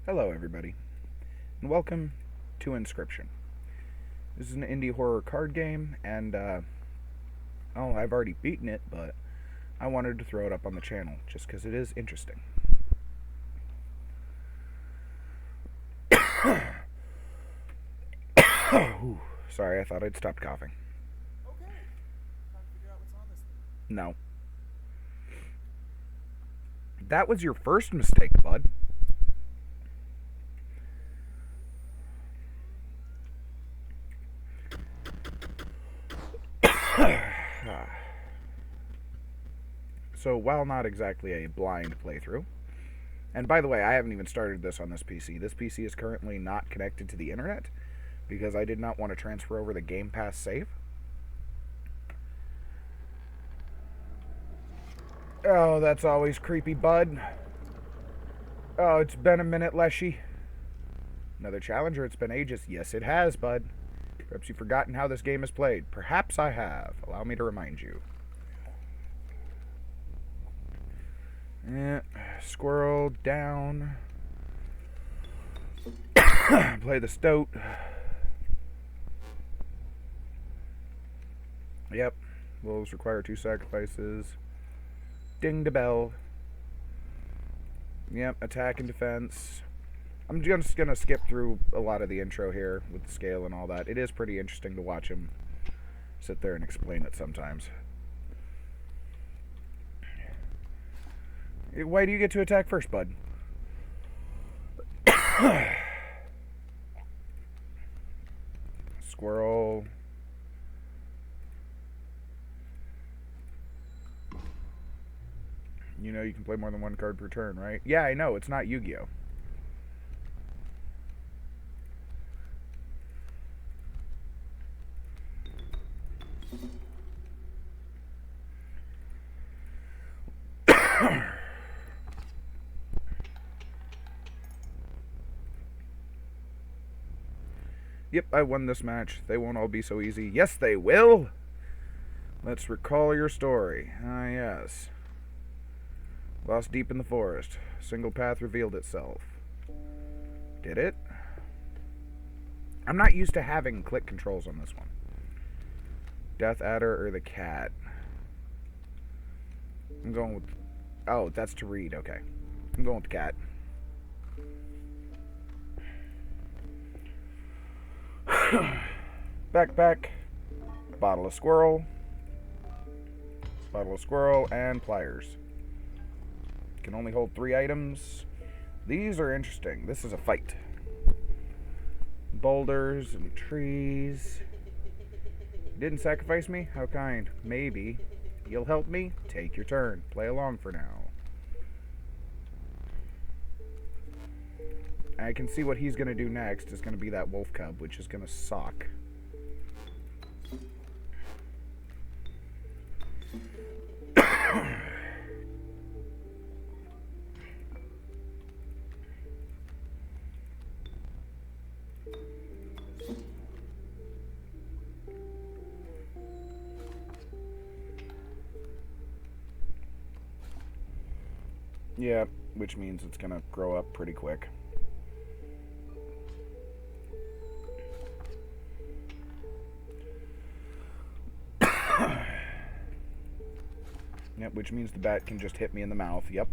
Hello, everybody, and welcome to Inscryption. This is an indie horror card game, and, I've already beaten it, but I wanted to throw it up on the channel, just because it is interesting. Ooh, sorry, I thought I'd stopped coughing. Okay. Time to figure out what's on this thing. No. That was your first mistake, bud. So, while not exactly a blind playthrough, and by the way, I haven't even started this on this PC. This PC is currently not connected to the internet because I did not want to transfer over the Game Pass save. Oh, that's always creepy, bud. Oh, it's been a minute, Leshy. Another challenger. It's been ages. Yes, it has, bud. Perhaps you've forgotten how this game is played. Perhaps I have. Allow me to remind you. Squirrel down. Play the stoat. Yep. Wolves require 2 sacrifices. Ding the bell. Yep, attack and defense. I'm just gonna skip through a lot of the intro here with the scale and all that. It is pretty interesting to watch him sit there and explain it sometimes. Why do you get to attack first, bud? Squirrel. You know you can play more than one card per turn, right? Yeah, I know. It's not Yu-Gi-Oh! Yep, I won this match. They won't all be so easy. Yes, they will! Let's recall your story. Ah, yes. Lost deep in the forest. Single path revealed itself. Did it? I'm not used to having click controls on this one. Death Adder or the cat? I'm going with... Oh, that's to read. Okay. I'm going with the cat. Backpack. Bottle of squirrel. Bottle of squirrel and pliers. Can only hold 3 items. These are interesting. This is a fight. Boulders and trees. Didn't sacrifice me? How kind. Maybe. You'll help me? Take your turn. Play along for now. I can see what he's going to do next is going to be that wolf cub, which is going to suck. Yeah, which means it's going to grow up pretty quick. Yep, which means the bat can just hit me in the mouth. Yep.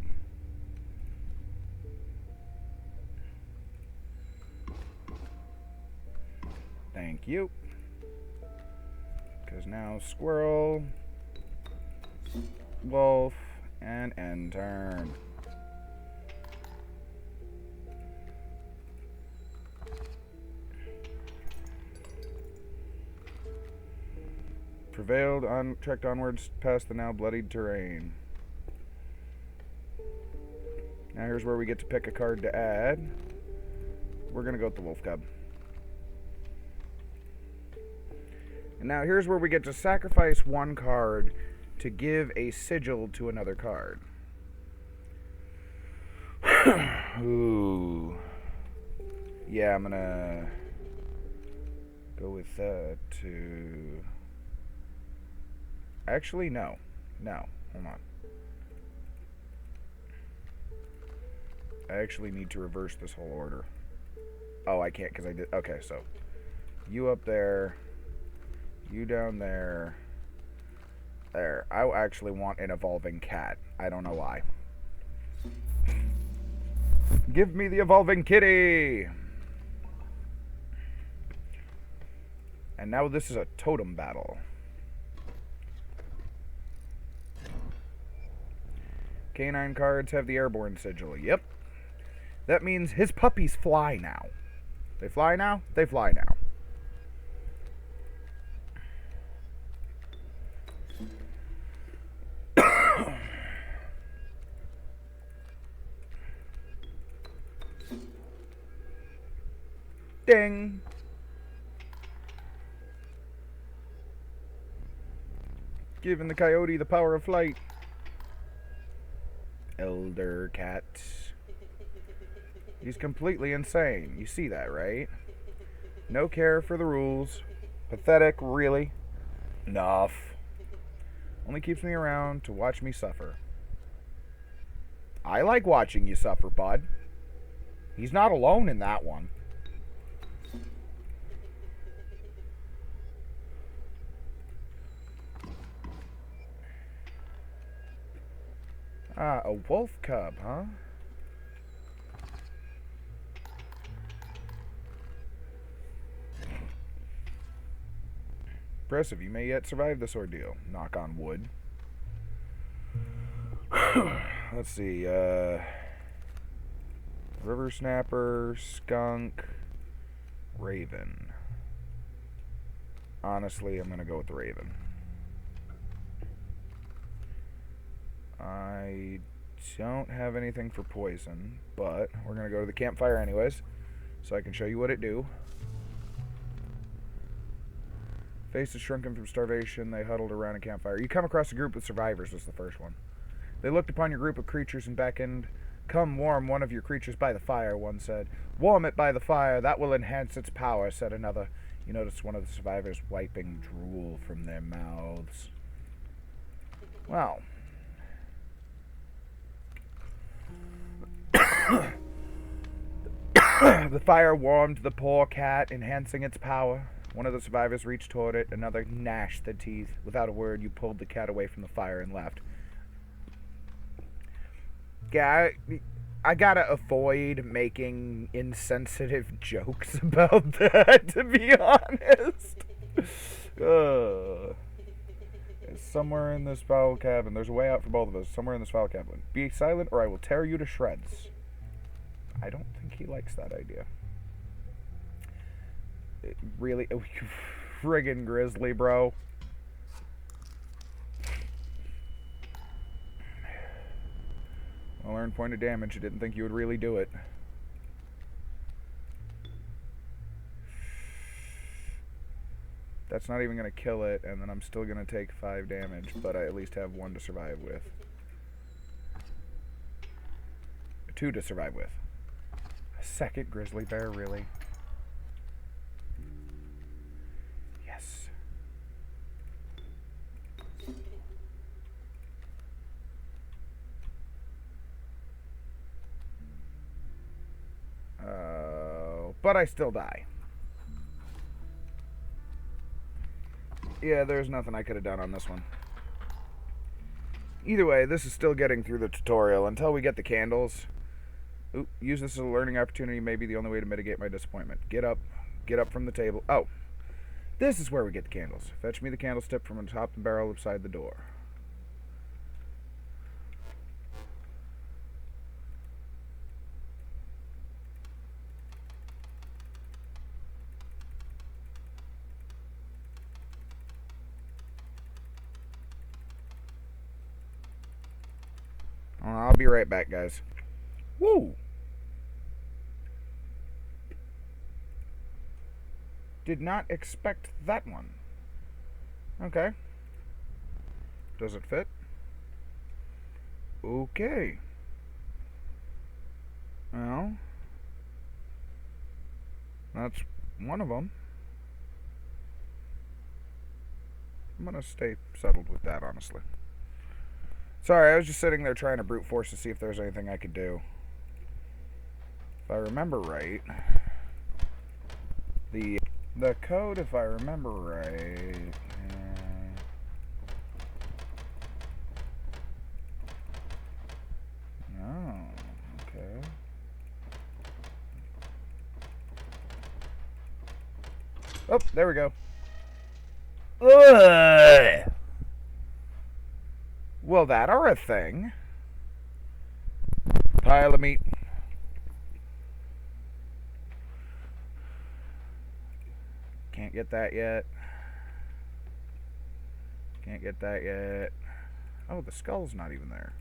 Thank you. Because now squirrel, wolf, and end turn. Prevailed on trekked onwards past the now bloodied terrain. Now here's where we get to pick a card to add. We're gonna go with the wolf cub. And now here's where we get to sacrifice 1 card to give a sigil to another card. Ooh. Yeah, I'm gonna go with that to... Actually, no. No. Hold on. I actually need to reverse this whole order. Oh, I can't because I did. Okay, so you up there, you down there, there. I actually want an evolving cat. I don't know why. Give me the evolving kitty! And now this is a totem battle. Canine cards have the airborne sigil. Yep. That means his puppies fly now. They fly now? They fly now. Ding! Giving the coyote the power of flight. Elder cat. He's completely insane. You see that, right? No care for the rules. Pathetic, really. Enough. Only keeps me around to watch me suffer. I like watching you suffer, bud. He's not alone in that one. Ah, a wolf cub, huh? Impressive, you may yet survive this ordeal. Knock on wood. Let's see, river snapper, skunk, raven. Honestly, I'm gonna go with the raven. I don't have anything for poison, but we're gonna go to the campfire anyways, so I can show you what it do. Face is shrunken from starvation. They huddled around a campfire. You come across a group of survivors was the first one. They looked upon your group of creatures and beckoned. Come warm one of your creatures by the fire, one said. Warm it by the fire. That will enhance its power, said another. You noticed one of the survivors wiping drool from their mouths. Well. The fire warmed the poor cat, enhancing its power. One of the survivors reached toward it. Another gnashed the teeth. Without a word, you pulled the cat away from the fire and left. Yeah, I gotta avoid making insensitive jokes about that, to be honest. It's somewhere in this foul cabin. There's a way out for both of us. Somewhere in this foul cabin. Be silent or I will tear you to shreds. I don't think he likes that idea. It really... Oh, you friggin' grizzly, bro. Well, earned point of damage. You didn't think you would really do it. That's not even going to kill it, and then I'm still going to take 5 damage, but I at least have 1 to survive with. 2 to survive with. A second grizzly bear, really? Yes. But I still die. Yeah, there's nothing I could have done on this one. Either way, this is still getting through the tutorial. Until we get the candles. Ooh, use this as a learning opportunity. Maybe the only way to mitigate my disappointment. Get up from the table. Oh, this is where we get the candles. Fetch me the candlestick from atop the barrel beside the door. I'll be right back, guys. Woo! Did not expect that one. Okay. Does it fit? Okay. Well, that's one of them. I'm gonna stay settled with that, honestly. Sorry, I was just sitting there trying to brute force to see if there's anything I could do. If I remember right, the code, if I remember right, oh, okay. Oh, there we go. Ugh. Well, that are a thing. Pile of meat. Can't get that yet. Can't get that yet. Oh, the skull's not even there.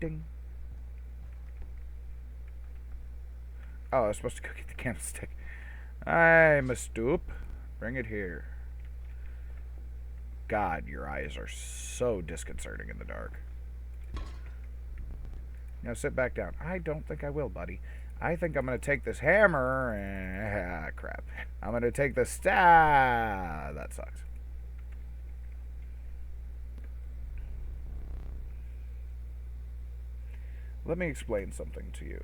Ding. Oh, I was supposed to go get the candlestick. I'm a stoop. Bring it here. God, your eyes are so disconcerting in the dark. Now sit back down. I don't think I will, buddy. I think I'm going to take this hammer and... crap. I'm going to take the staff. That sucks. Let me explain something to you.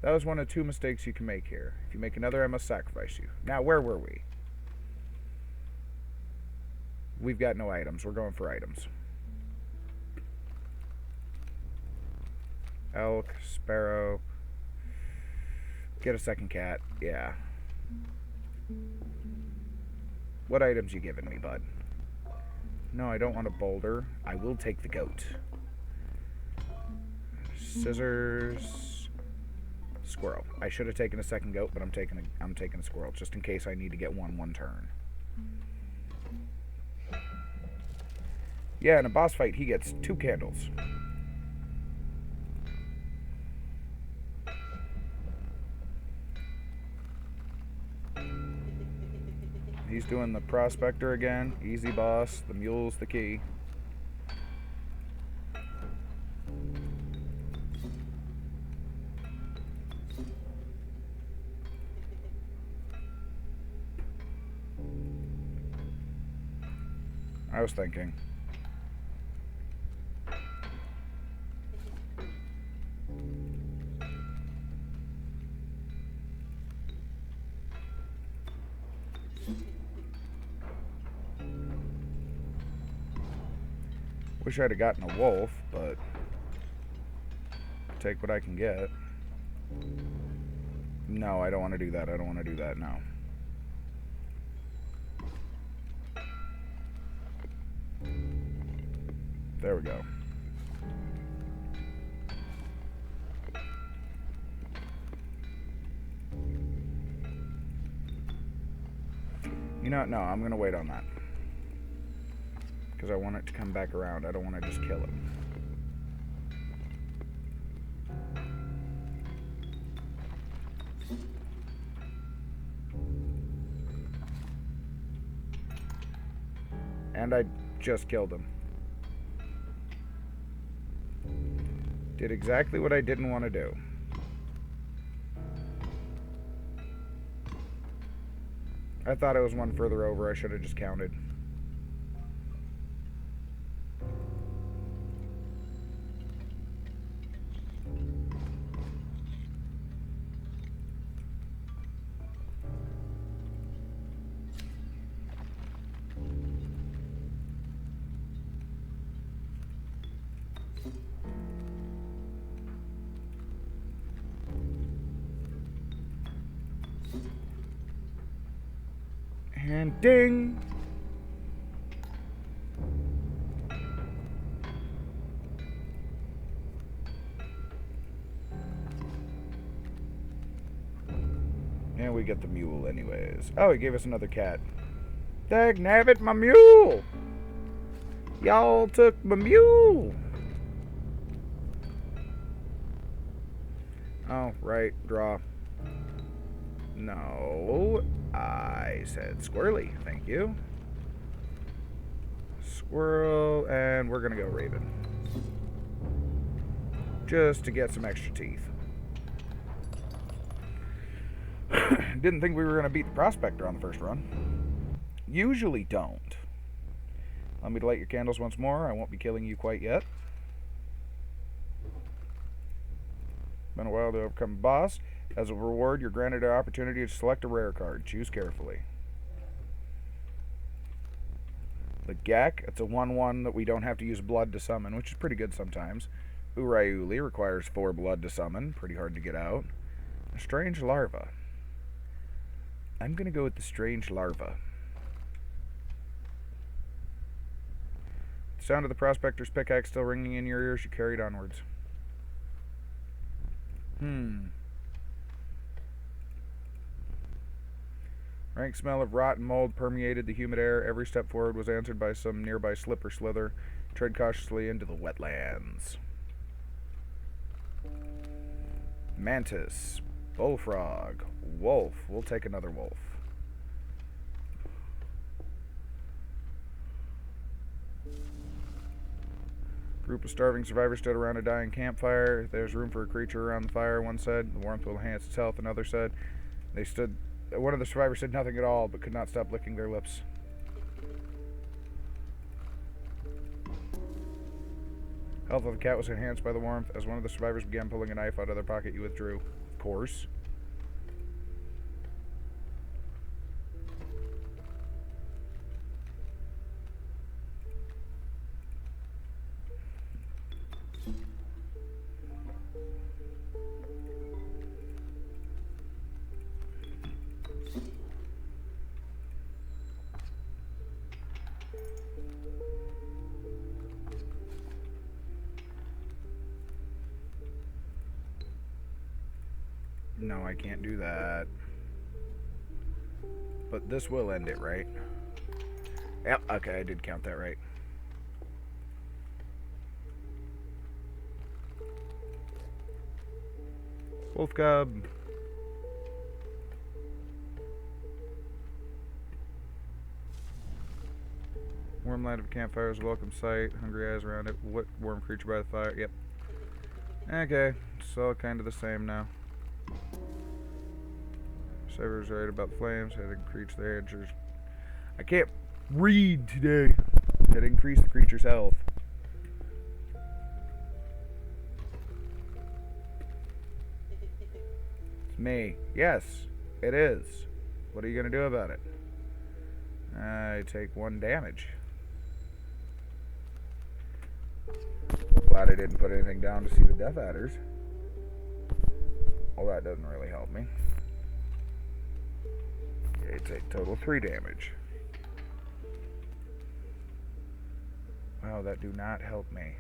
That was one of two mistakes you can make here. If you make another, I must sacrifice you. Now, where were we? We've got no items. We're going for items. Elk, sparrow. Get a second cat. Yeah. What items you giving me, bud? No, I don't want a boulder. I will take the goat. Scissors. Squirrel. I should have taken a second goat, but I'm taking a squirrel just in case I need to get one turn. Yeah, in a boss fight, he gets 2 candles. He's doing the prospector again. Easy boss. The mule's the key. I was thinking. Wish I'd have gotten a wolf, but take what I can get. No, I don't want to do that. I don't want to do that now. There we go. You know what? No, I'm going to wait on that. Because I want it to come back around. I don't want to just kill it. And I just killed him. Did exactly what I didn't want to do. I thought it was one further over. I should have just counted. And ding! And we get the mule anyways. Oh, he gave us another cat. Dag nabbit, my mule! Y'all took my mule! Oh, right, draw. No, I said squirrely, thank you. Squirrel, and we're gonna go raven. Just to get some extra teeth. Didn't think we were gonna beat the prospector on the first run. Usually don't. Allow me to light your candles once more. I won't be killing you quite yet. Been a while to overcome a boss. As a reward, you're granted an opportunity to select a rare card. Choose carefully. The Gek, it's a 1/1 that we don't have to use blood to summon, which is pretty good sometimes. Urayuli requires 4 blood to summon. Pretty hard to get out. A Strange Larva. I'm going to go with the Strange Larva. The sound of the Prospector's pickaxe still ringing in your ears, you carried onwards. Rank smell of rot and mold permeated the humid air. Every step forward was answered by some nearby slip or slither. Tread cautiously into the wetlands. Mantis. Bullfrog. Wolf. We'll take another wolf. Group of starving survivors stood around a dying campfire. There's room for a creature around the fire, one said. The warmth will enhance its health, another said. One of the survivors said nothing at all, but could not stop licking their lips. Health of the cat was enhanced by the warmth. As one of the survivors began pulling a knife out of their pocket, you withdrew. Of course. No, I can't do that. But this will end it, right? Yep, okay, I did count that right. Wolf Cub. Warm light of a campfire is a welcome sight. Hungry eyes around it. What warm creature by the fire? Yep. Okay, it's all kind of the same now. Survivors right about the flames. Had increased their edges. I can't read today. Had increased the creature's health. It's me. Yes, it is. What are you going to do about it? I take 1 damage. Glad I didn't put anything down to see the Death Adders. Well, that doesn't really help me. I take total 3 damage. Wow, that do not help me.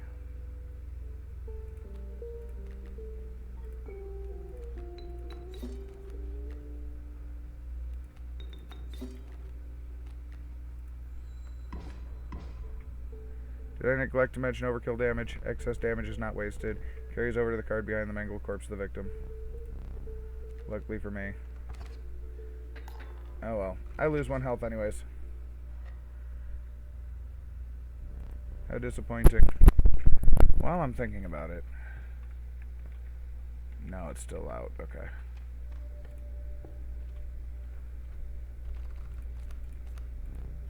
Did I neglect to mention overkill damage? Excess damage is not wasted. Carries over to the card behind the mangled corpse of the victim. Luckily for me. Oh well. I lose 1 health anyways. How disappointing. While I'm thinking about it. No, it's still out. Okay.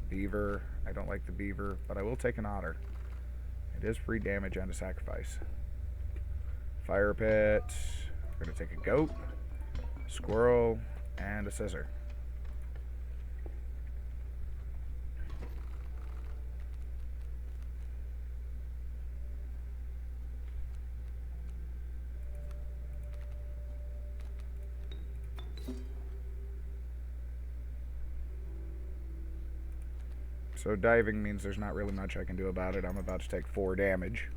Beaver. I don't like the beaver, but I will take an otter. It is free damage and a sacrifice. Fire pit. We're going to take a goat, squirrel, and a scissor. So diving means there's not really much I can do about it. I'm about to take 4 damage.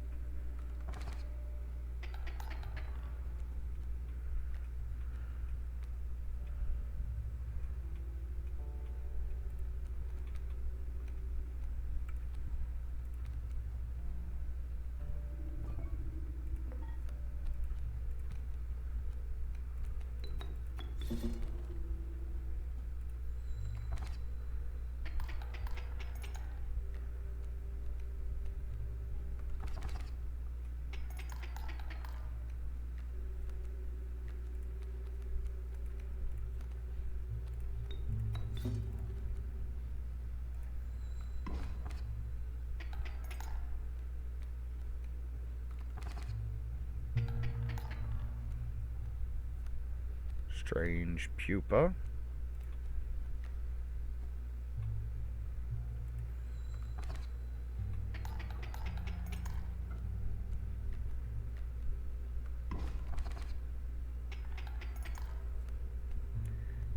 Strange pupa.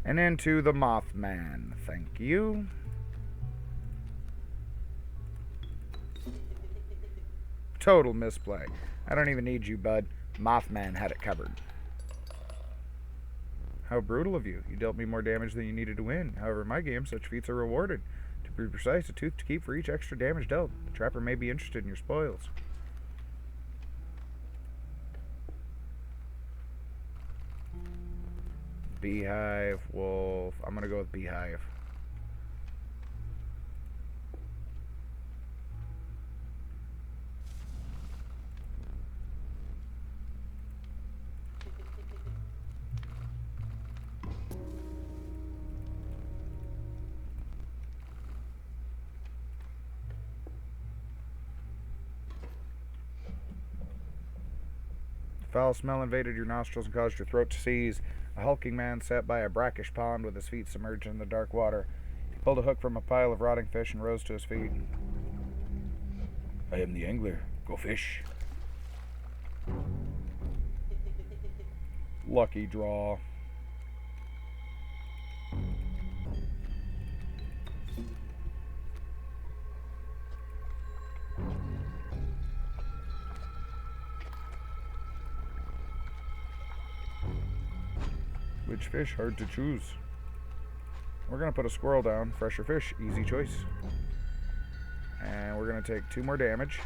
And into the Mothman. Thank you. Total misplay. I don't even need you, bud. Mothman had it covered. How brutal of you. You dealt me more damage than you needed to win. However, in my game, such feats are rewarded. To be precise, a tooth to keep for each extra damage dealt. The trapper may be interested in your spoils. Beehive, wolf. I'm gonna go with beehive. Foul smell invaded your nostrils and caused your throat to seize. A hulking man sat by a brackish pond with his feet submerged in the dark water. He pulled a hook from a pile of rotting fish and rose to his feet. I am the angler. Go fish. Lucky draw. Which fish? Hard to choose. We're going to put a squirrel down. Fresher fish. Easy choice. And we're going to take 2 more damage.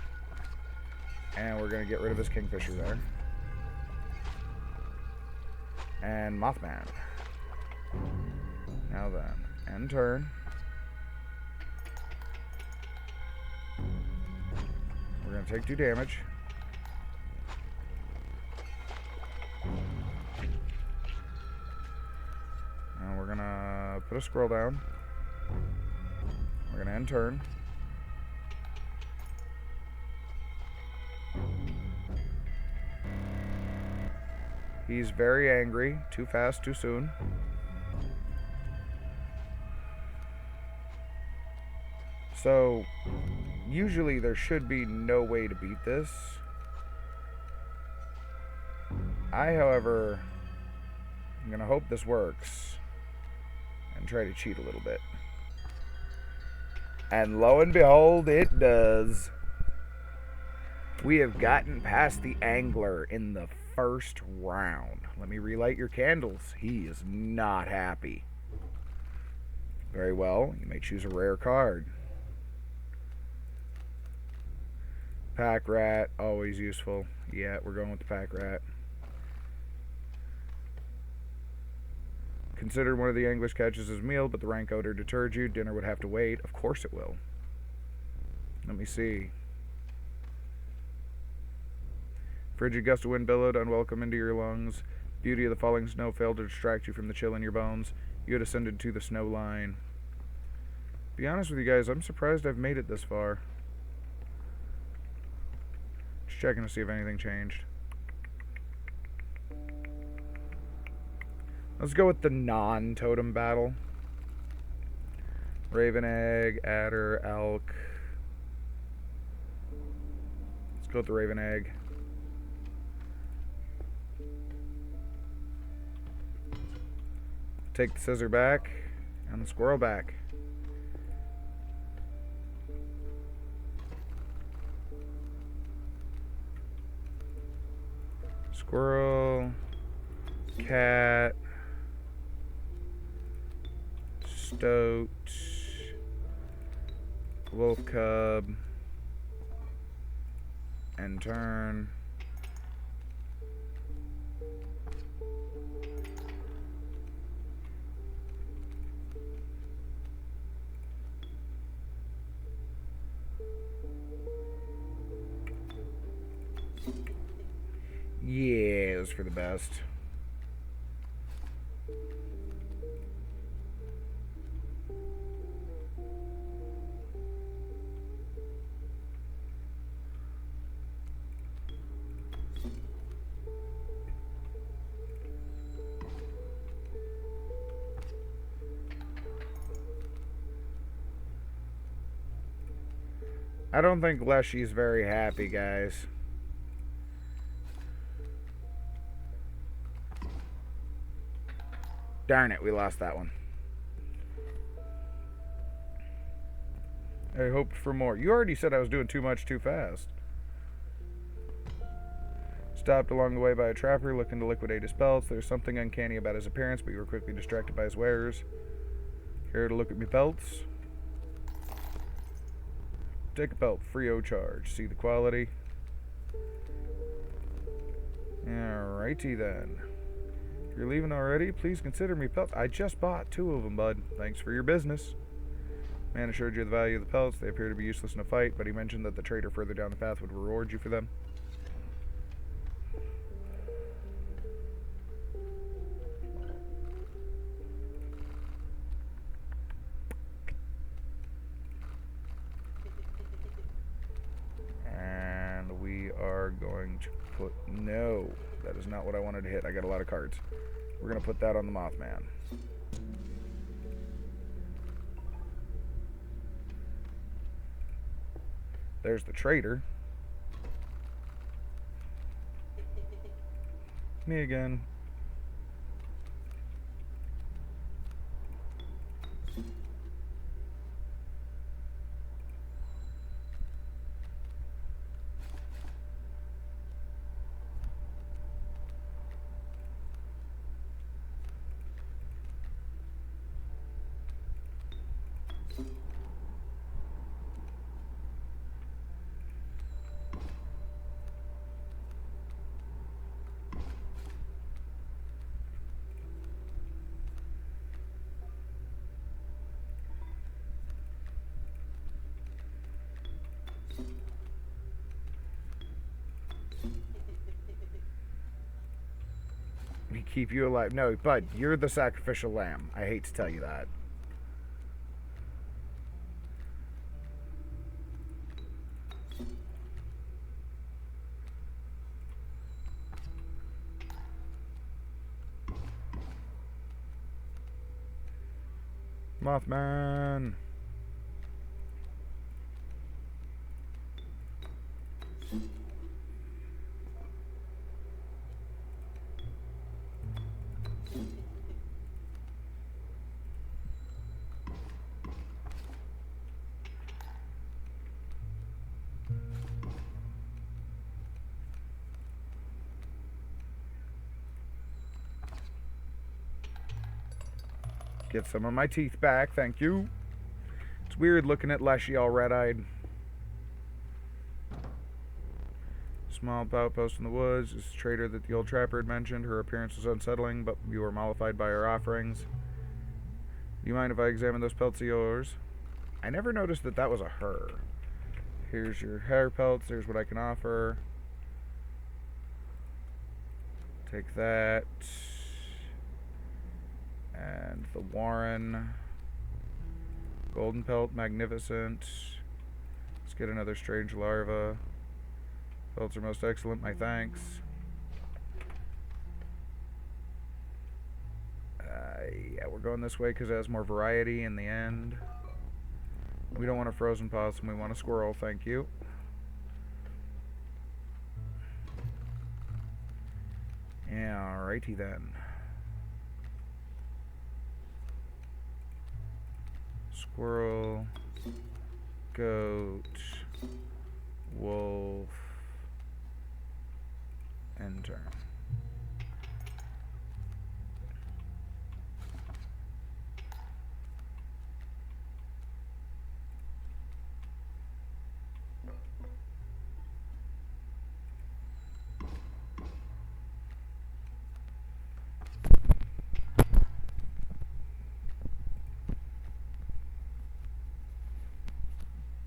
And we're going to get rid of his kingfisher there. And Mothman. Now then. End turn. We're going to take 2 damage. And we're going to put a squirrel down. We're going to end turn. He's very angry. Too fast, too soon. So, usually there should be no way to beat this. I, however, am going to hope this works and try to cheat a little bit. And lo and behold, it does. We have gotten past the angler in the first round. Let me relight your candles. He is not happy. Very well. You may choose a rare card. Pack rat, always useful. Yeah, we're going with the pack rat. Considered one of the angler's catches as a meal, but the rank odor deterred you. Dinner would have to wait. Of course it will. Let me see. Frigid gust of wind billowed unwelcome into your lungs. Beauty of the falling snow failed to distract you from the chill in your bones. You had ascended to the snow line. To be honest with you guys, I'm surprised I've made it this far. Just checking to see if anything changed. Let's go with the non-totem battle. Raven egg, adder, elk. Let's go with the raven egg. Take the scissor back and the squirrel back. Squirrel, cat, stoat, wolf cub, and turn. Yeah, it was for the best. I don't think Leshy's very happy, guys. Darn it, we lost that one. I hoped for more. You already said I was doing too much too fast. Stopped along the way by a trapper looking to liquidate his pelts. There's something uncanny about his appearance, but you were quickly distracted by his wares. Here to look at me pelts. Take a pelt, free o charge. See the quality. Alrighty then. If you're leaving already, please consider me pelts. I just bought 2 of them, bud. Thanks for your business. Man assured you the value of the pelts. They appear to be useless in a fight, but he mentioned that the trader further down the path would reward you for them. And we are going to put... No, that is not what I wanted to hit. I got a lot of cards. We're going to put that on the Mothman. There's the trader. Me again. We keep you alive. No, bud, you're the sacrificial lamb. I hate to tell you that. Mothman. Get some of my teeth back, thank you. It's weird looking at Leshy all red-eyed. Small outpost in the woods. This trader that the old trapper had mentioned. Her appearance was unsettling, but you were mollified by her offerings. Do you mind if I examine those pelts of yours? I never noticed that that was a her. Here's your hair pelts. Here's what I can offer. Take that. And the Warren. Golden pelt, magnificent. Let's get another strange larva. Pelts are most excellent, my thanks. Yeah, we're going this way because it has more variety in the end. We don't want a frozen possum, we want a squirrel, thank you. Yeah, alrighty then. Squirrel, goat, wolf, and turn.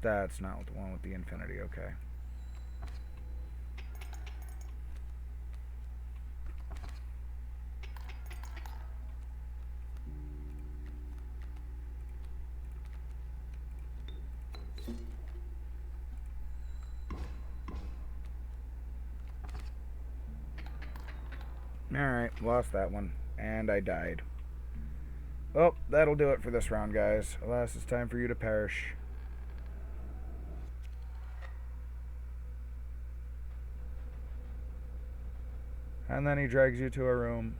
That's not the one with the infinity, okay. Alright, lost that one. And I died. Well, that'll do it for this round, guys. Alas, it's time for you to perish. And then he drags you to a room.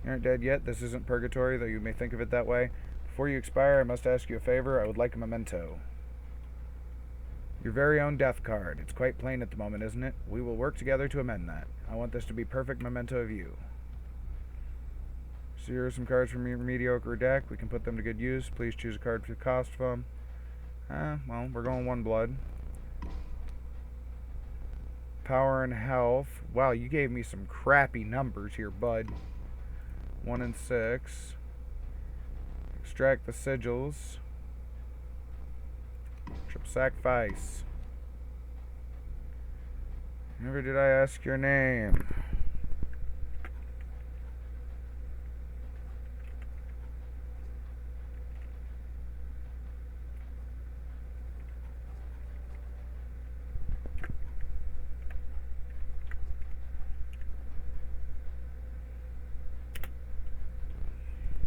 You aren't dead yet. This isn't purgatory, though you may think of it that way. Before you expire, I must ask you a favor. I would like a memento. Your very own death card. It's quite plain at the moment, isn't it? We will work together to amend that. I want this to be perfect memento of you. So here are some cards from your mediocre deck. We can put them to good use. Please choose a card to cost from. Well, we're going one blood. Power and health. Wow, you gave me some crappy numbers here, bud. 1 and 6. Extract the sigils. Triple sacrifice. Never did I ask your name.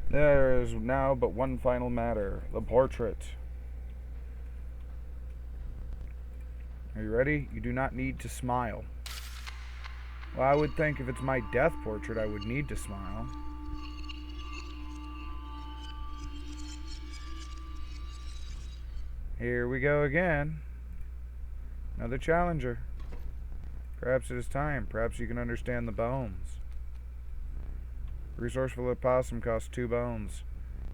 There is now but one final matter, the portrait. Are you ready? You do not need to smile. Well, I would think if it's my death portrait, I would need to smile. Here we go again. Another challenger. Perhaps it is time. Perhaps you can understand the bones. Resourceful opossum costs 2 bones.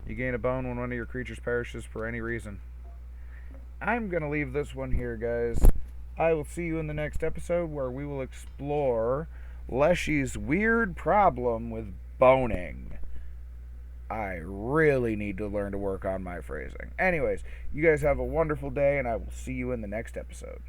You gain a bone when one of your creatures perishes for any reason. I'm going to leave this one here, guys. I will see you in the next episode where we will explore Leshy's weird problem with boning. I really need to learn to work on my phrasing. Anyways, you guys have a wonderful day, and I will see you in the next episode.